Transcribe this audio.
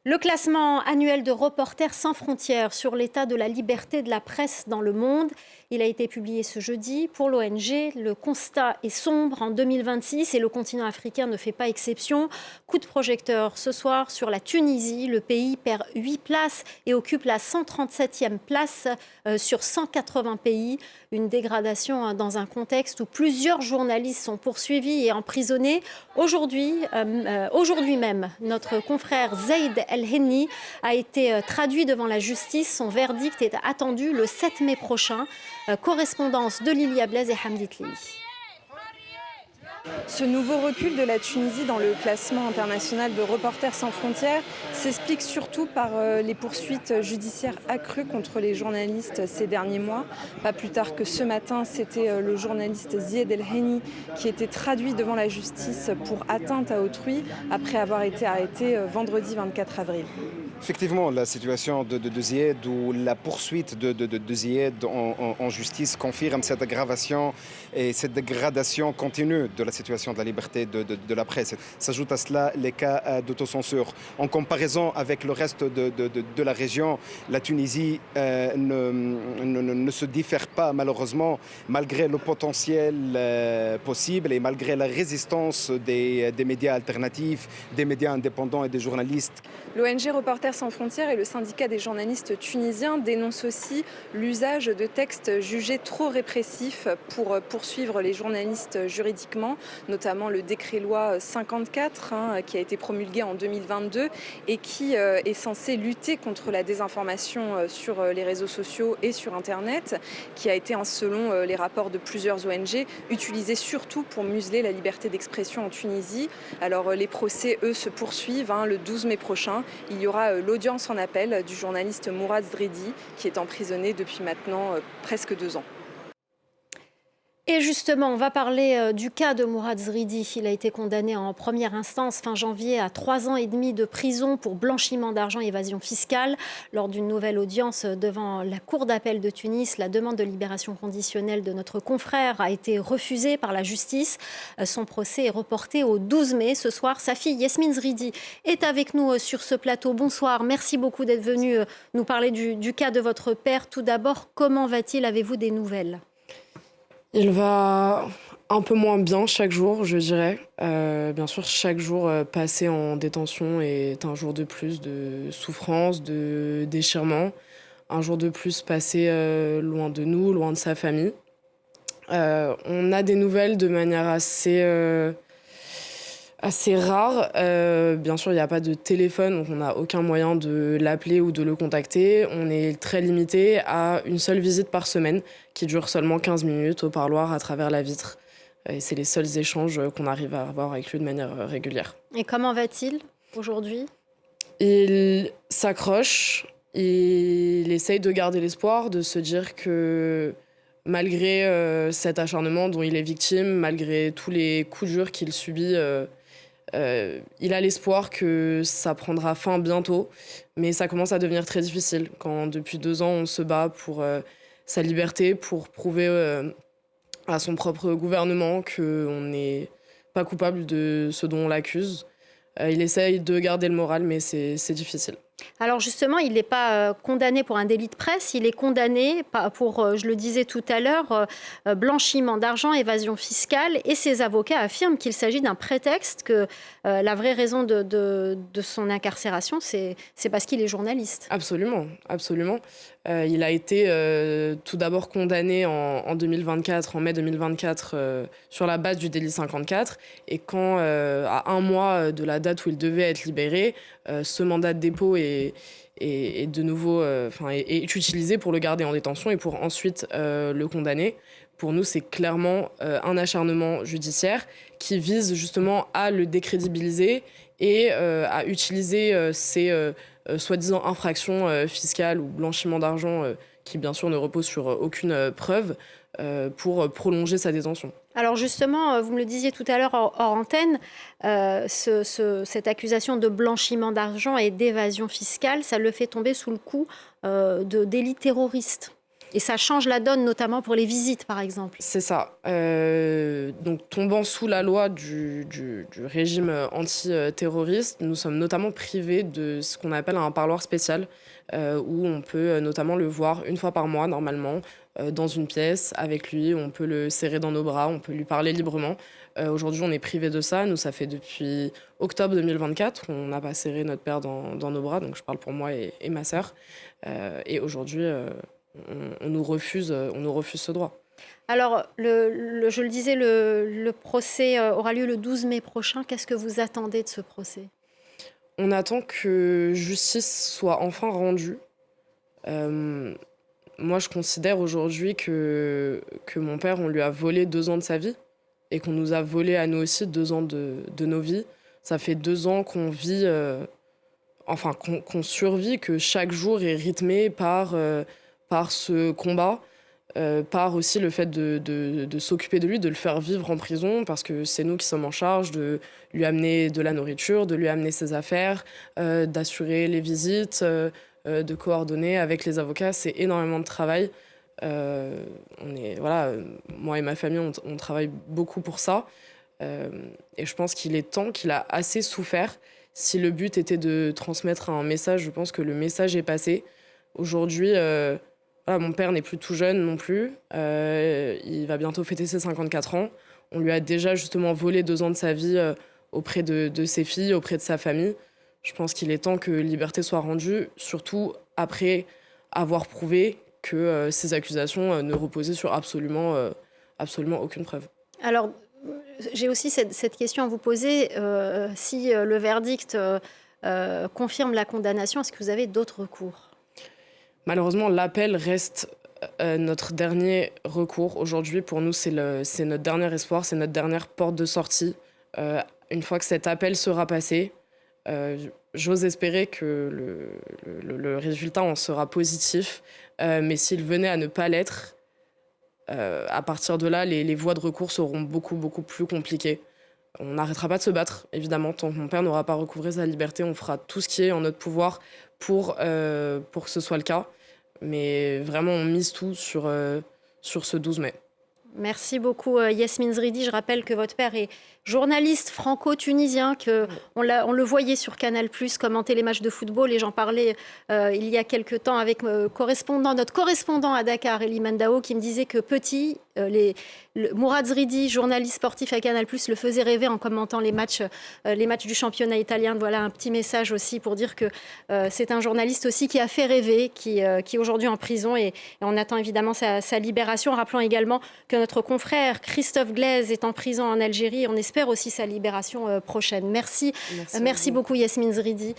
Le classement annuel de Reporters sans frontières sur l'état de la liberté de la presse dans le monde, il a été publié ce jeudi. Pour l'ONG, le constat est sombre en 2026 et le continent africain ne fait pas exception. Coup de projecteur ce soir sur la Tunisie. Le pays perd 8 places et occupe la 137e place sur 180 pays. Une dégradation dans un contexte où plusieurs journalistes sont poursuivis et emprisonnés. Aujourd'hui même, notre confrère Zaid El-Henni a été traduit devant la justice. Son verdict est attendu le 7 mai prochain. Correspondance de Lilia Blaise et Hamdi Tli. Ce nouveau recul de la Tunisie dans le classement international de Reporters sans frontières s'explique surtout par les poursuites judiciaires accrues contre les journalistes ces derniers mois. Pas plus tard que ce matin, c'était le journaliste Zied El-Henni qui était traduit devant la justice pour atteinte à autrui après avoir été arrêté vendredi 24 avril. Effectivement, la situation de Zied ou la poursuite de Zied en justice confirme cette aggravation et cette dégradation continue de la situation de la liberté de la presse. S'ajoute à cela les cas d'autocensure. En comparaison avec le reste de la région, la Tunisie ne se diffère pas malheureusement, malgré le potentiel possible et malgré la résistance des médias alternatifs, des médias indépendants et des journalistes. L'ONG Reporters sans frontières et le syndicat des journalistes tunisiens dénoncent aussi l'usage de textes jugés trop répressifs pour poursuivre les journalistes juridiquement, notamment le décret-loi 54 qui a été promulgué en 2022 et qui est censé lutter contre la désinformation sur les réseaux sociaux et sur Internet, qui a été, selon les rapports de plusieurs ONG, utilisé surtout pour museler la liberté d'expression en Tunisie. Alors les procès, eux, se poursuivent le 12 mai prochain. Il y aura l'audience en appel du journaliste Mourad Zridi, qui est emprisonné depuis maintenant presque 2 ans. Et justement, on va parler du cas de Mourad Zridi. Il a été condamné en première instance fin janvier à 3 ans et demi de prison pour blanchiment d'argent et évasion fiscale. Lors d'une nouvelle audience devant la Cour d'appel de Tunis, la demande de libération conditionnelle de notre confrère a été refusée par la justice. Son procès est reporté au 12 mai. Ce soir, sa fille Yasmine Zridi est avec nous sur ce plateau. Bonsoir, merci beaucoup d'être venu nous parler du cas de votre père. Tout d'abord, comment va-t-il? Avez-vous des nouvelles? Il va un peu moins bien chaque jour, je dirais. Bien sûr, chaque jour passé en détention est un jour de plus de souffrance, de déchirement. Un jour de plus passé loin de nous, loin de sa famille. On a des nouvelles de manière assez rare. Bien sûr, il n'y a pas de téléphone, donc on n'a aucun moyen de l'appeler ou de le contacter. On est très limité à une seule visite par semaine qui dure seulement 15 minutes au parloir à travers la vitre. Et c'est les seuls échanges qu'on arrive à avoir avec lui de manière régulière. Et comment va-t-il aujourd'hui? Il s'accroche, il essaye de garder l'espoir, de se dire que malgré cet acharnement dont il est victime, malgré tous les coups durs qu'il subit, il a l'espoir que ça prendra fin bientôt, mais ça commence à devenir très difficile quand depuis 2 ans on se bat pour sa liberté, pour prouver à son propre gouvernement qu'on n'est pas coupable de ce dont on l'accuse. Il essaye de garder le moral, mais c'est difficile. Alors justement, il n'est pas condamné pour un délit de presse, il est condamné pour, je le disais tout à l'heure, blanchiment d'argent, évasion fiscale. Et ses avocats affirment qu'il s'agit d'un prétexte, que la vraie raison de son incarcération, c'est parce qu'il est journaliste. Absolument, absolument. Il a été tout d'abord condamné en 2024, en mai 2024, sur la base du délit 54. Et quand, à 1 mois de la date où il devait être libéré, ce mandat de dépôt est de nouveau est utilisé pour le garder en détention et pour ensuite le condamner. Pour nous, c'est clairement un acharnement judiciaire qui vise justement à le décrédibiliser et à utiliser ces soi-disant infractions fiscales ou blanchiment d'argent qui, bien sûr, ne reposent sur aucune preuve pour prolonger sa détention. Alors justement, vous me le disiez tout à l'heure hors antenne, cette accusation de blanchiment d'argent et d'évasion fiscale, ça le fait tomber sous le coup de délits terroristes. Et ça change la donne, notamment pour les visites, par exemple. C'est ça. Donc, tombant sous la loi du régime antiterroriste, nous sommes notamment privés de ce qu'on appelle un parloir spécial, où on peut notamment le voir une fois par mois, normalement, dans une pièce avec lui. On peut le serrer dans nos bras, on peut lui parler librement. Aujourd'hui, on est privé de ça. Nous, ça fait depuis octobre 2024. On n'a pas serré notre père dans nos bras, donc je parle pour moi et ma sœur. Et aujourd'hui, on nous refuse ce droit. Alors, je le disais, le procès aura lieu le 12 mai prochain. Qu'est-ce que vous attendez de ce procès ? On attend que justice soit enfin rendue. Moi, je considère aujourd'hui que mon père, on lui a volé 2 ans de sa vie et qu'on nous a volé à nous aussi 2 ans de nos vies. Ça fait 2 ans qu'on vit, qu'on survit, que chaque jour est rythmé par ce combat, par aussi le fait de s'occuper de lui, de le faire vivre en prison, parce que c'est nous qui sommes en charge de lui amener de la nourriture, de lui amener ses affaires, d'assurer les visites, de coordonner avec les avocats. C'est énormément de travail. Moi et ma famille, on travaille beaucoup pour ça. Et je pense qu'il est temps, qu'il a assez souffert. Si le but était de transmettre un message, je pense que le message est passé. Aujourd'hui, mon père n'est plus tout jeune non plus. Il va bientôt fêter ses 54 ans. On lui a déjà justement volé 2 ans de sa vie auprès de ses filles, auprès de sa famille. Je pense qu'il est temps que liberté soit rendue, surtout après avoir prouvé que ces accusations ne reposaient sur absolument aucune preuve. Alors, j'ai aussi cette question à vous poser. Si le verdict confirme la condamnation, est-ce que vous avez d'autres recours ? Malheureusement, l'appel reste notre dernier recours. Aujourd'hui, pour nous, c'est notre dernier espoir, c'est notre dernière porte de sortie. Une fois que cet appel sera passé, j'ose espérer que le résultat en sera positif. Mais s'il venait à ne pas l'être, à partir de là, les voies de recours seront beaucoup, beaucoup plus compliquées. On n'arrêtera pas de se battre, évidemment. Tant que mon père n'aura pas recouvré sa liberté, on fera tout ce qui est en notre pouvoir pour que ce soit le cas. Mais vraiment, on mise tout sur ce 12 mai. Merci beaucoup Yasmine Zridi. Je rappelle que votre père est journaliste franco-tunisien, qu'on le voyait sur Canal+, commenter les matchs de football, et j'en parlais il y a quelques temps avec notre correspondant à Dakar, Elie Mandao, qui me disait que petit, Mourad Zridi, journaliste sportif à Canal+, le faisait rêver en commentant les matchs du championnat italien. Voilà un petit message aussi pour dire que c'est un journaliste aussi qui a fait rêver, qui est aujourd'hui en prison, et on attend évidemment sa libération. Rappelons également que notre confrère Christophe Glaise est en prison en Algérie. On espère aussi sa libération prochaine. Merci beaucoup Yasmine Zridi.